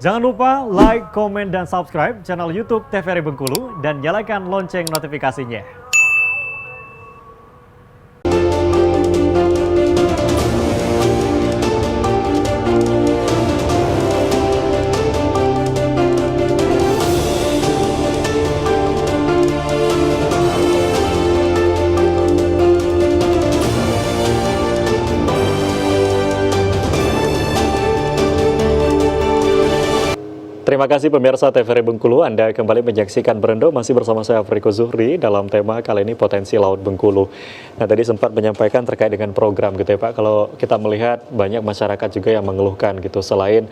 Jangan lupa like, komen, dan subscribe channel YouTube TVRI Bengkulu dan nyalakan lonceng notifikasinya. Terima kasih pemirsa TVRI Bengkulu, Anda kembali menyaksikan Berendo masih bersama saya Afriko Zuhri dalam tema kali ini potensi Laut Bengkulu. Nah tadi sempat menyampaikan terkait dengan program gitu ya Pak, kalau kita melihat banyak masyarakat juga yang mengeluhkan gitu, selain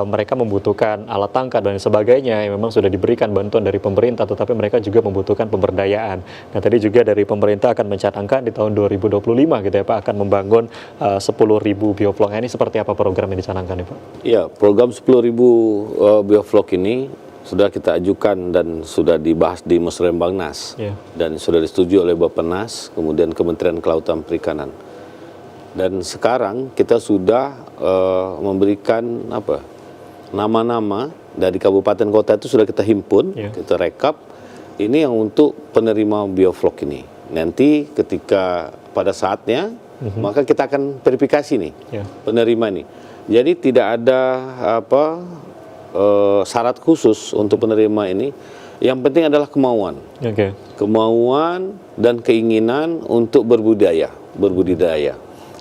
mereka membutuhkan alat tangkap dan sebagainya yang memang sudah diberikan bantuan dari pemerintah, tetapi mereka juga membutuhkan pemberdayaan. Nah tadi juga dari pemerintah akan mencanangkan di tahun 2025 gitu ya Pak, akan membangun 10.000 bioflok. Ini seperti apa program yang dicanangkan ya Pak? Iya, program 10.000 bioflok ini sudah kita ajukan dan sudah dibahas di Musrembangnas dan sudah disetujui oleh Bappenas, kemudian Kementerian Kelautan Perikanan. Dan sekarang kita sudah memberikan nama-nama dari kabupaten kota itu sudah kita himpun, kita rekap. Ini yang untuk penerima bioflok ini. Nanti ketika pada saatnya maka kita akan verifikasi nih penerima ini. Jadi tidak ada syarat khusus untuk penerima ini. Yang penting adalah kemauan, kemauan dan keinginan untuk berbudidaya.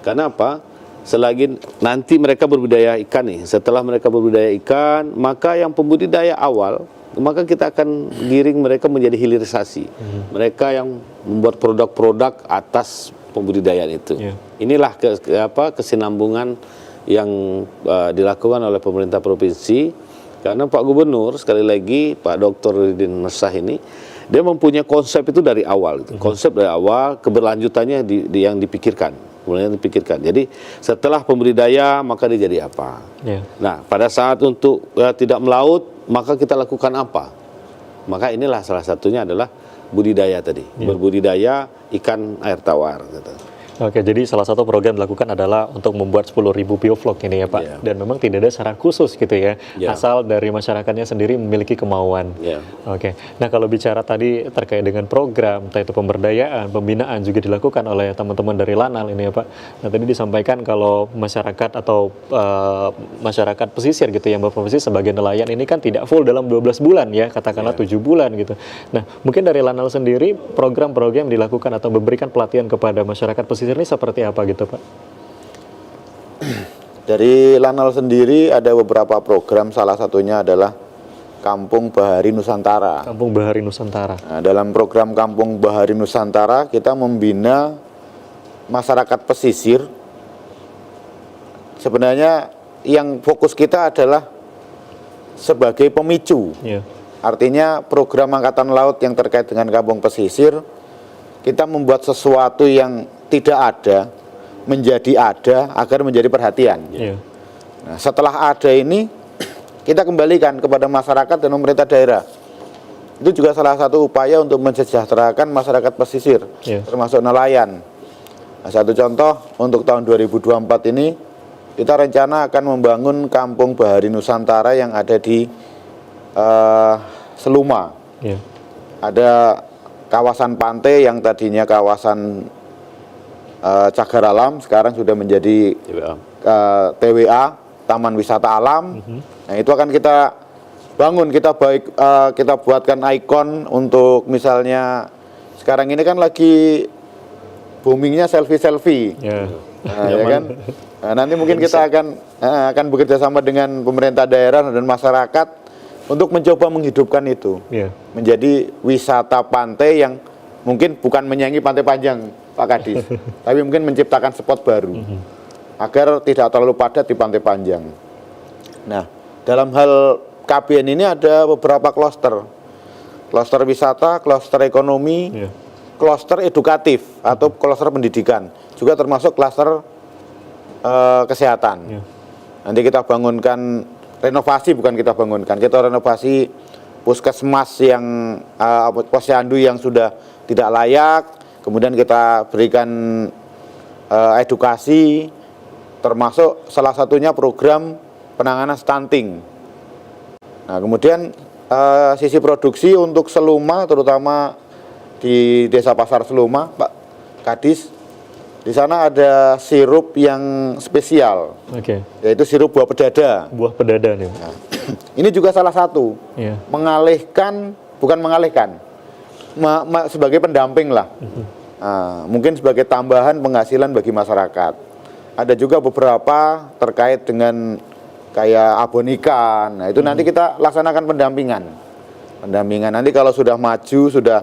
Karena apa? Selagi nanti mereka berbudidaya ikan nih, setelah mereka berbudidaya ikan, maka yang pembudidaya awal, maka kita akan giring mereka menjadi hilirisasi. Mereka yang membuat produk-produk atas pembudidayaan itu. Inilah kesinambungan yang dilakukan oleh pemerintah provinsi. Karena Pak Gubernur, sekali lagi Pak Dr. Ridin Nursah ini, dia mempunyai konsep itu dari awal. Konsep dari awal, keberlanjutannya yang dipikirkan. Jadi setelah pembudidaya maka dia jadi apa? Nah, pada saat untuk tidak melaut, maka kita lakukan apa? Maka inilah salah satunya adalah budidaya tadi. Berbudidaya ikan air tawar gitu. Oke, jadi salah satu program dilakukan adalah untuk membuat 10.000 bioflok ini ya Pak. Dan memang tidak ada syarat khusus gitu ya, asal dari masyarakatnya sendiri memiliki kemauan. Oke, nah kalau bicara tadi terkait dengan program, entah itu pemberdayaan, pembinaan juga dilakukan oleh teman-teman dari Lanal ini ya Pak. Nah tadi disampaikan kalau masyarakat atau masyarakat pesisir gitu yang berprofesi sebagai nelayan ini kan tidak full dalam 12 bulan ya, katakanlah 7 bulan gitu. Nah mungkin dari Lanal sendiri program-program dilakukan atau memberikan pelatihan kepada masyarakat pesisir ini seperti apa gitu Pak? Dari Lanal sendiri ada beberapa program, salah satunya adalah Kampung Bahari Nusantara. Kampung Bahari Nusantara. Nah, dalam program Kampung Bahari Nusantara kita membina masyarakat pesisir. Sebenarnya yang fokus kita adalah sebagai pemicu. Artinya program Angkatan Laut yang terkait dengan kampung pesisir, kita membuat sesuatu yang tidak ada menjadi ada agar menjadi perhatian. Nah, setelah ada ini kita kembalikan kepada masyarakat dan pemerintah daerah. Itu juga salah satu upaya untuk mensejahterakan masyarakat pesisir, termasuk nelayan. Nah, satu contoh untuk tahun 2024 ini kita rencana akan membangun Kampung Bahari Nusantara yang ada di Seluma. Ada kawasan pantai yang tadinya kawasan cagar alam, sekarang sudah menjadi TWA, Taman Wisata Alam. Nah itu akan kita bangun, kita buatkan ikon untuk misalnya sekarang ini kan lagi boomingnya selfie. Nah, ya kan? Nah, nanti mungkin kita akan bekerja sama dengan pemerintah daerah dan masyarakat untuk mencoba menghidupkan itu menjadi wisata pantai yang mungkin bukan menyaingi Pantai Panjang Pak Kadis, tapi mungkin menciptakan spot baru agar tidak terlalu padat di Pantai Panjang. Nah, dalam hal KBN ini ada beberapa klaster wisata, klaster ekonomi, klaster edukatif atau klaster pendidikan, juga termasuk klaster kesehatan. Nanti kita bangunkan renovasi, kita renovasi puskesmas yang posyandu yang sudah tidak layak, kemudian kita berikan edukasi, termasuk salah satunya program penanganan stunting. Nah, kemudian sisi produksi untuk Seluma, terutama di Desa Pasar Seluma, Pak Kadis, di sana ada sirup yang spesial, yaitu sirup buah pedada. Buah pedada nih. Nah, ini juga salah satu, mengalihkan, bukan mengalihkan, sebagai pendamping lah, mungkin sebagai tambahan penghasilan bagi masyarakat. Ada juga beberapa terkait dengan kayak abon ikan. Nah, itu nanti kita laksanakan pendampingan. Nanti kalau sudah maju, sudah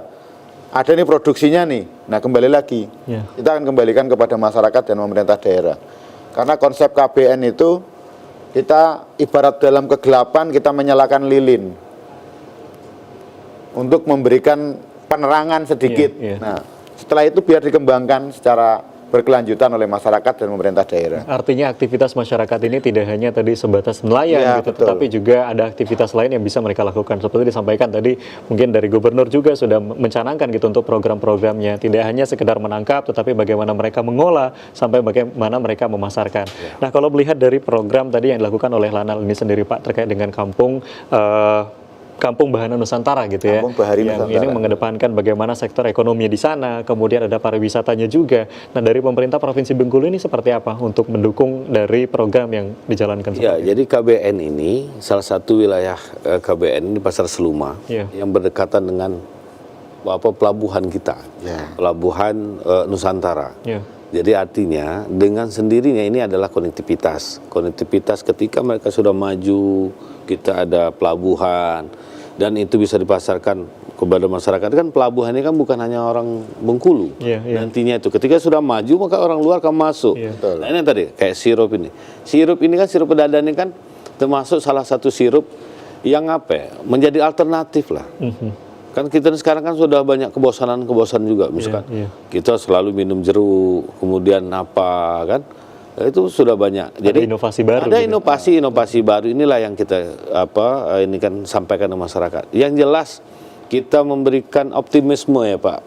ada nih produksinya nih. Nah, kembali lagi. Kita akan kembalikan kepada masyarakat dan pemerintah daerah. Karena konsep KBN itu kita ibarat dalam kegelapan kita menyalakan lilin untuk memberikan penerangan sedikit. Nah, setelah itu biar dikembangkan secara berkelanjutan oleh masyarakat dan pemerintah daerah. Artinya aktivitas masyarakat ini tidak hanya tadi sebatas nelayan gitu, tetapi juga ada aktivitas lain yang bisa mereka lakukan. Seperti disampaikan tadi, mungkin dari gubernur juga sudah mencanangkan gitu untuk program-programnya. Tidak hanya sekedar menangkap, tetapi bagaimana mereka mengolah sampai bagaimana mereka memasarkan. Nah, kalau melihat dari program tadi yang dilakukan oleh Lanal ini sendiri, Pak, terkait dengan Kampung Bahana Nusantara gitu ya, yang Nusantara. Ini mengedepankan bagaimana sektor ekonomi di sana, kemudian ada pariwisatanya juga. Nah, dari pemerintah Provinsi Bengkulu ini seperti apa untuk mendukung dari program yang dijalankan? Jadi KBN ini salah satu wilayah KBN di Pasar Seluma yang berdekatan dengan pelabuhan kita, pelabuhan Nusantara. Jadi artinya dengan sendirinya ini adalah konektivitas ketika mereka sudah maju, kita ada pelabuhan dan itu bisa dipasarkan kepada masyarakat. Kan pelabuhan ini kan bukan hanya orang Bengkulu. Nantinya itu ketika sudah maju maka orang luar akan masuk. Nah, ini tadi kayak sirup ini kan sirup pedada ini kan termasuk salah satu sirup yang menjadi alternatif lah. Kan kita sekarang kan sudah banyak kebosanan juga, misalkan kita selalu minum jeruk, kemudian kan itu sudah banyak. Jadi inovasi baru. Ada inovasi baru inilah yang kita ini kan sampaikan ke masyarakat. Yang jelas kita memberikan optimisme ya Pak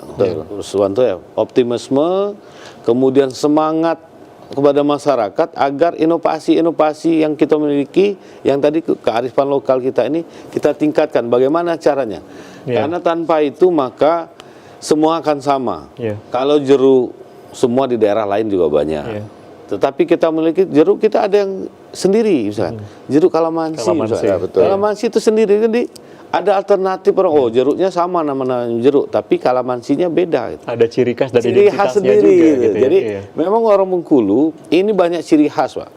Suwanto ya, optimisme, kemudian semangat kepada masyarakat agar inovasi yang kita miliki, yang tadi kearifan lokal kita ini kita tingkatkan. Bagaimana caranya? Karena tanpa itu maka semua akan sama. Kalau jeruk semua di daerah lain juga banyak. Tetapi kita memiliki jeruk, kita ada yang sendiri misalkan. Jeruk kalamansi. Kalamansi itu sendiri, jadi ada alternatif orang, jeruknya sama nama jeruk, tapi kalamansinya beda. Gitu. Ada ciri khas dan ciri khas sendiri. Juga, gitu ya. Jadi memang orang Bengkulu ini banyak ciri khas, Pak.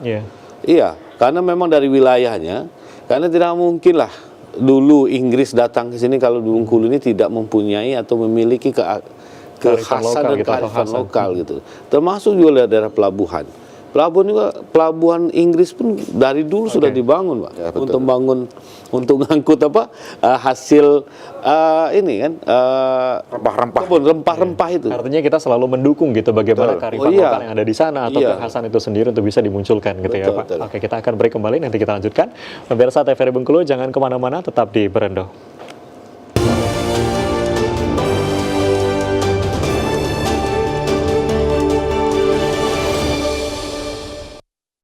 Iya, karena memang dari wilayahnya, karena tidak mungkin lah dulu Inggris datang ke sini kalau di Bengkulu ini tidak mempunyai atau memiliki kekhasan dan kearifan lokal gitu. Termasuk juga daerah pelabuhan. Pelabuhan Inggris pun dari dulu sudah dibangun, Pak. Untuk ngangkut hasil ini kan rempah-rempah itu. Artinya kita selalu mendukung gitu bagaimana kearifan lokal yang ada di sana atau kekhasan itu sendiri untuk bisa dimunculkan gitu ya Pak. Oke, kita akan break kembali, nanti kita lanjutkan. Pemirsa TVRI Bengkulu, jangan kemana-mana, tetap di Berendo.